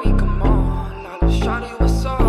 baby, come on. Like, little shawty, what's up?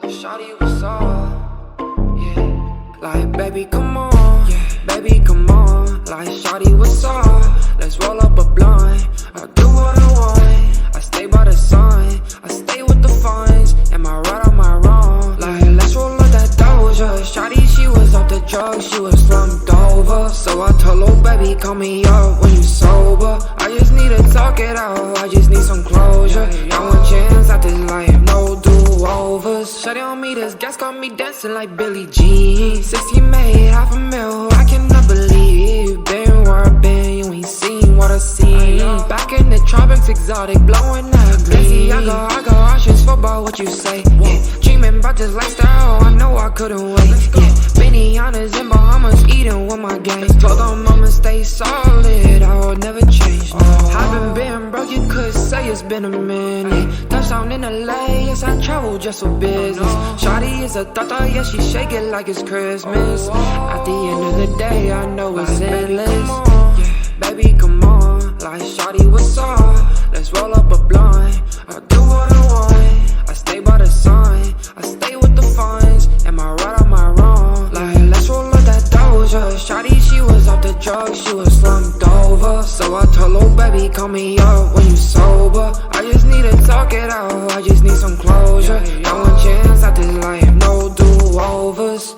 Little shawty, what's up? Yeah. Like, baby, come on. Yeah. Baby, come on. Like, shawty, what's up? Let's roll up a blunt. I'll do what I want. I stay by the sun. I stay with the funds. Am I right or am I wrong? Like, let's roll up that Doja. Shawty, she was off the drugs. She was slumped over. So I told her, baby, call me up when you sober. I just need to talk it out. I just need some closure. Got one chance at this life, no do-overs. Shawty on me, this gas got me dancing like Billie Jean. 16 made $500,000, I cannot believe. Been where I've been, you ain't seen what I've seen. Back in the tropics, exotic, blowing that green. I go options for about what you say. Yeah, dreaming about this lifestyle, I know I couldn't wait. Yeah, Benihana's in Bahamas, eating with my gang. Told them I'ma stay solid, I will never change. Haven't been broke, you could say it's been a minute. Touchdown in LA, yes, I travel just for business. Shawty is a thought, yeah, she shake it like it's Christmas. At the end of the day, I know it's endless. Yeah, baby, come on. Like, shawty, what's up? Let's roll up a blunt. I'll do what I want. I stay by the sun. I stay with the funds. Am I right or am I wrong? Like, let's roll up that Doja. Shawty, she was off the drugs. She was slumped over. So I told her, baby, call me up when you sober. I just need to talk it out. I just need some closure. Got one chance at this life, no do-overs.